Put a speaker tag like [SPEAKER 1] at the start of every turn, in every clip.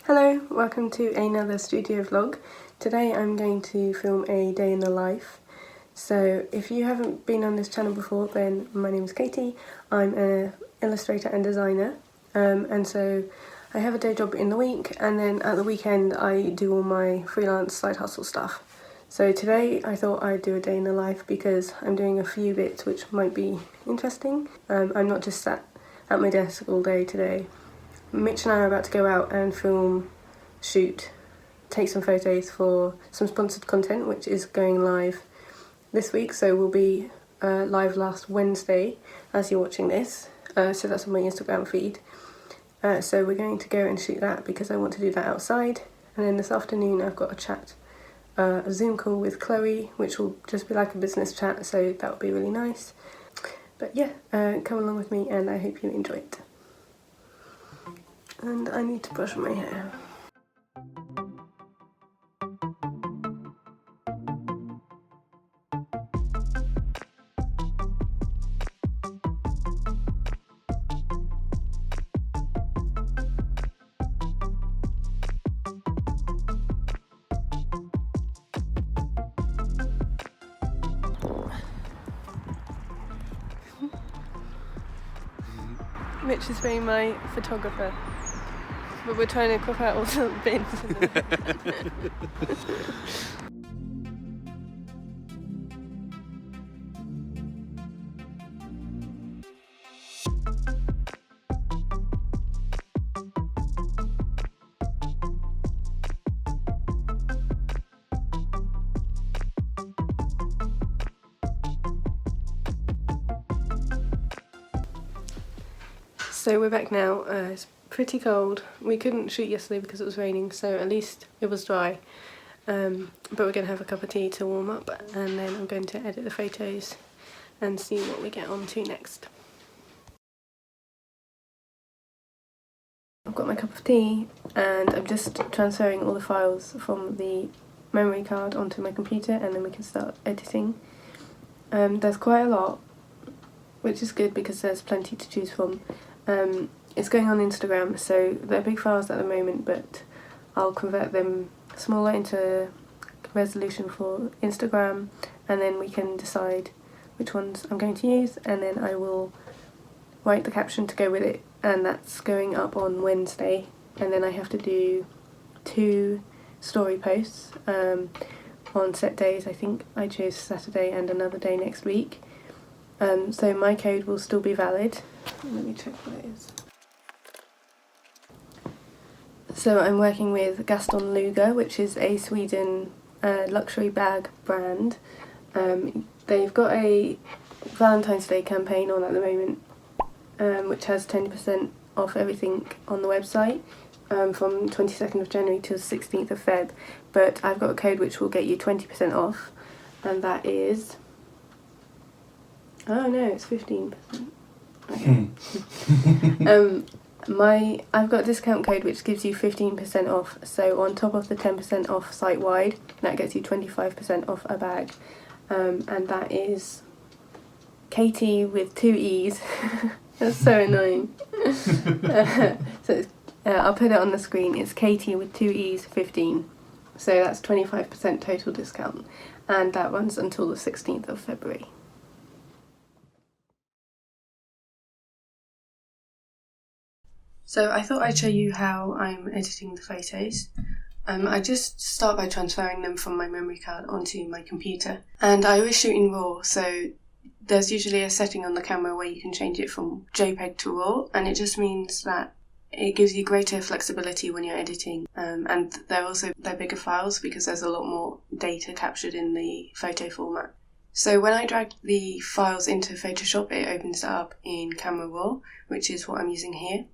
[SPEAKER 1] Hello, welcome to another studio vlog. Today I'm going to film a day in the life. So if you haven't been on this channel before, then my name is Katie. I'm an illustrator and designer, and so I have a day job in the week, and then at the weekend I do all my freelance side hustle stuff. So today I thought I'd do a day in the life because I'm doing a few bits which might be interesting. I'm not just sat at my desk all day today. Mitch and I are about to go out and shoot, take some photos for some sponsored content, which is going live this week. So we'll be live last Wednesday as you're watching this. So that's on my Instagram feed. So we're going to go and shoot that because I want to do that outside. And then this afternoon I've got a Zoom call with Chloe, which will just be like a business chat. So that will be really nice. But yeah, come along with me and I hope you enjoy it. And I need to brush my hair. Mitch is being my photographer, but we're trying to crop out all the bins. So we're back now. It's pretty cold. We couldn't shoot yesterday because it was raining, so at least it was dry. But we're going to have a cup of tea to warm up, and then I'm going to edit the photos and see what we get on to next. I've got my cup of tea and I'm just transferring all the files from the memory card onto my computer, and then we can start editing. There's quite a lot, which is good because there's plenty to choose from. It's going on Instagram, so they're big files at the moment, but I'll convert them smaller into resolution for Instagram, and then we can decide which ones I'm going to use, and then I will write the caption to go with it, and that's going up on Wednesday. And then I have to do 2 story posts on set days. I think I chose Saturday and another day next week. So my code will still be valid. Let me check what it is. So I'm working with Gaston Luga, which is a Sweden luxury bag brand. They've got a Valentine's Day campaign on at the moment, which has 10% off everything on the website from 22nd of January to 16th of Feb. But I've got a code which will get you 20% off, and that is... Oh no, it's 15%. Okay. I've got a discount code which gives you 15% off, so on top of the 10% off site-wide, that gets you 25% off a bag, and that is Katie with 2 E's. That's so annoying. I'll put it on the screen. It's Katie with 2 E's 15, so that's 25% total discount, and that runs until the 16th of February. So I thought I'd show you how I'm editing the photos. I just start by transferring them from my memory card onto my computer. And I always shoot in RAW, so there's usually a setting on the camera where you can change it from JPEG to RAW, and it just means that it gives you greater flexibility when you're editing. And they're bigger files because there's a lot more data captured in the photo format. So when I drag the files into Photoshop, it opens it up in Camera Raw, which is what I'm using here.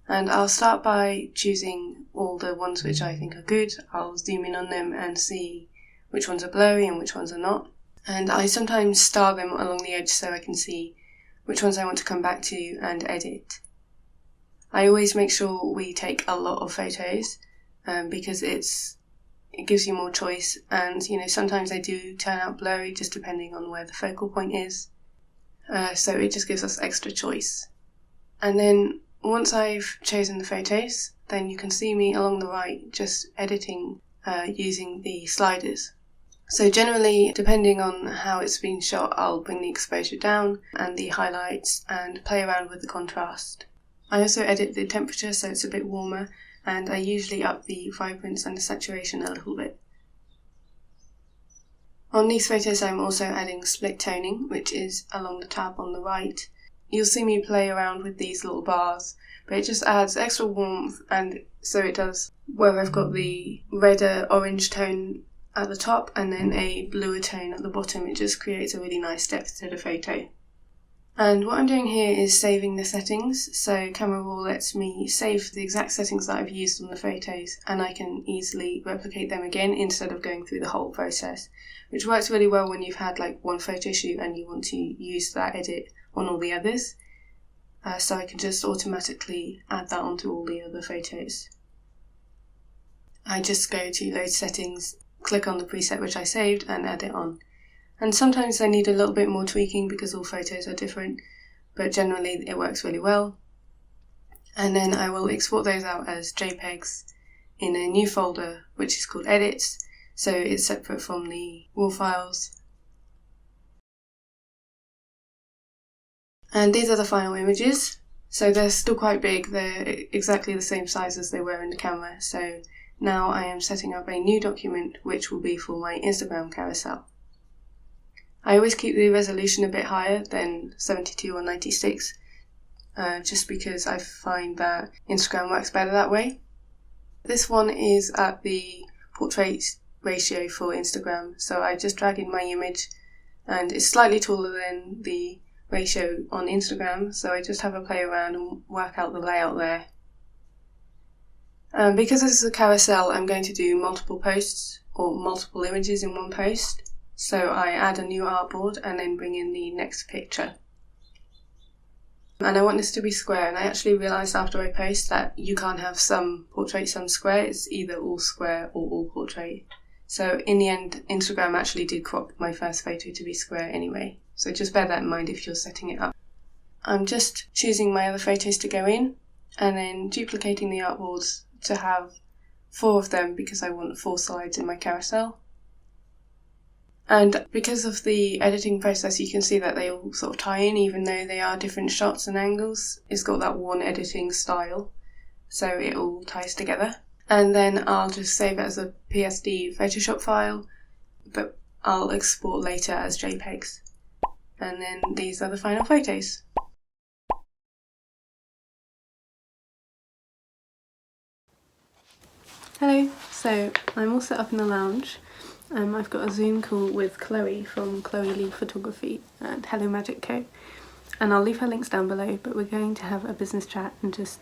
[SPEAKER 1] And I'll start by choosing all the ones which I think are good. I'll zoom in on them and see which ones are blurry and which ones are not. And I sometimes star them along the edge so I can see which ones I want to come back to and edit. I always make sure we take a lot of photos because it gives you more choice, and sometimes they do turn out blurry just depending on where the focal point is. So it just gives us extra choice. And then once I've chosen the photos, then you can see me along the right just editing using the sliders. So generally, depending on how it's been shot, I'll bring the exposure down and the highlights and play around with the contrast. I also edit the temperature so it's a bit warmer, and I usually up the vibrance and the saturation a little bit. On these photos I'm also adding split toning, which is along the tab on the right. You'll see me play around with these little bars, but it just adds extra warmth, and so it does where I've got the redder orange tone at the top and then a bluer tone at the bottom. It just creates a really nice depth to the photo. And what I'm doing here is saving the settings, so Camera Raw lets me save the exact settings that I've used on the photos, and I can easily replicate them again instead of going through the whole process, which works really well when you've had like one photo shoot and you want to use that edit on all the others. So I can just automatically add that onto all the other photos. I just go to Load Settings, click on the preset which I saved and add it on. And sometimes I need a little bit more tweaking because all photos are different, but generally it works really well. And then I will export those out as JPEGs in a new folder which is called Edits, so it's separate from the raw files. And these are the final images. So they're still quite big, they're exactly the same size as they were in the camera. So now I am setting up a new document which will be for my Instagram carousel. I always keep the resolution a bit higher than 72 or 96, just because I find that Instagram works better that way. This one is at the portrait ratio for Instagram, so I just drag in my image and it's slightly taller than the ratio on Instagram, so I just have a play around and work out the layout there. Because this is a carousel, I'm going to do multiple posts or multiple images in one post. So I add a new artboard and then bring in the next picture. And I want this to be square, and I actually realised after I post that you can't have some portrait, some square. It's either all square or all portrait. So in the end, Instagram actually did crop my first photo to be square anyway. So just bear that in mind if you're setting it up. I'm just choosing my other photos to go in and then duplicating the artboards to have 4 of them because I want 4 slides in my carousel. And because of the editing process, you can see that they all sort of tie in, even though they are different shots and angles. It's got that one editing style, so it all ties together. And then I'll just save it as a PSD Photoshop file, but I'll export later as JPEGs. And then these are the final photos. Hello, so I'm all set up in the lounge. I've got a Zoom call with Chloe from Chloe Lee Photography and Hello Magic Co. And I'll leave her links down below, but we're going to have a business chat and just,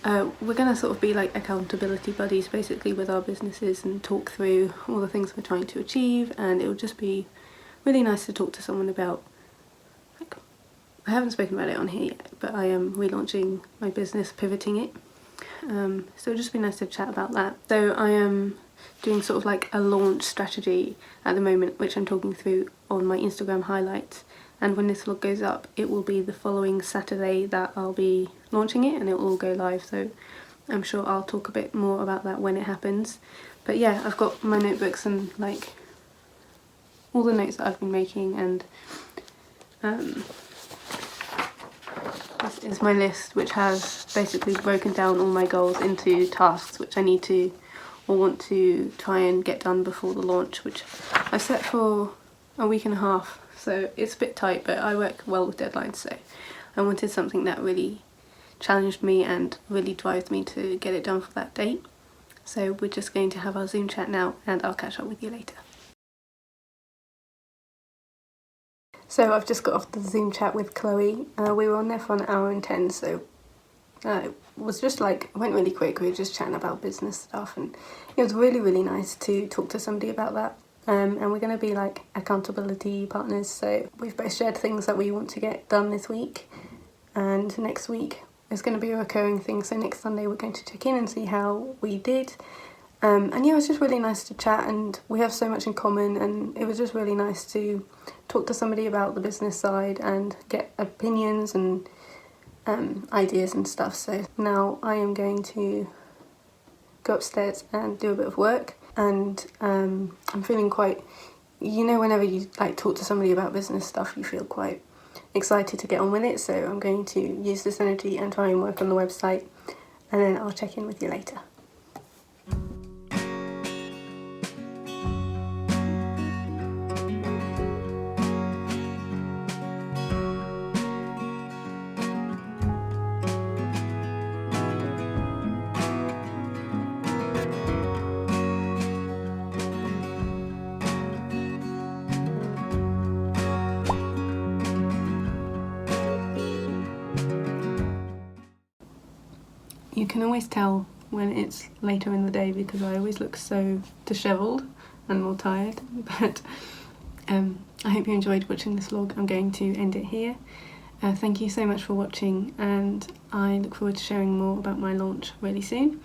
[SPEAKER 1] we're going to sort of be like accountability buddies basically with our businesses and talk through all the things we're trying to achieve, and it will just be really nice to talk to someone about, like, I haven't spoken about it on here yet, but I am relaunching my business, pivoting it. So it'll just be nice to chat about that. So I am doing sort of like a launch strategy at the moment, which I'm talking through on my Instagram highlights, and when this vlog goes up it will be the following Saturday that I'll be launching it, and it will all go live, so I'm sure I'll talk a bit more about that when it happens. But yeah, I've got my notebooks and like all the notes that I've been making, and this is my list, which has basically broken down all my goals into tasks which I need to or want to try and get done before the launch, which I've set for a week and a half, so it's a bit tight, but I work well with deadlines, so I wanted something that really challenged me and really drives me to get it done for that date. So we're just going to have our Zoom chat now, and I'll catch up with you later. So I've just got off the Zoom chat with Chloe. We were on there for 1 hour and 10, so it was just like, it went really quick. We were just chatting about business stuff, and it was really, really nice to talk to somebody about that. And we're going to be like accountability partners, so we've both shared things that we want to get done this week, and next week is going to be a recurring thing, so next Sunday we're going to check in and see how we did. And yeah, it was just really nice to chat, and we have so much in common, and it was just really nice to talk to somebody about the business side and get opinions and ideas and stuff. So now I am going to go upstairs and do a bit of work, and I'm feeling quite, you know, whenever you like talk to somebody about business stuff, you feel quite excited to get on with it. So I'm going to use this energy and try and work on the website, and then I'll check in with you later. You can always tell when it's later in the day because I always look so dishevelled and more tired, but I hope you enjoyed watching this vlog. I'm going to end it here. Thank you so much for watching, and I look forward to sharing more about my launch really soon.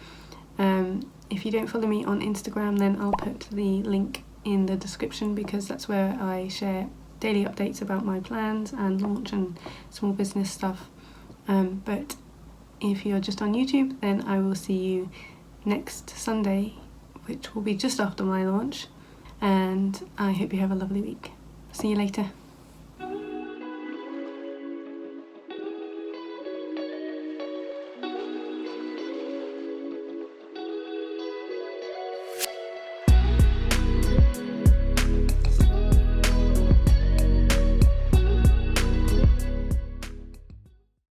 [SPEAKER 1] If you don't follow me on Instagram, then I'll put the link in the description, because that's where I share daily updates about my plans and launch and small business stuff. But if you're just on YouTube, then I will see you next Sunday, which will be just after my launch, and I hope you have a lovely week. See you later.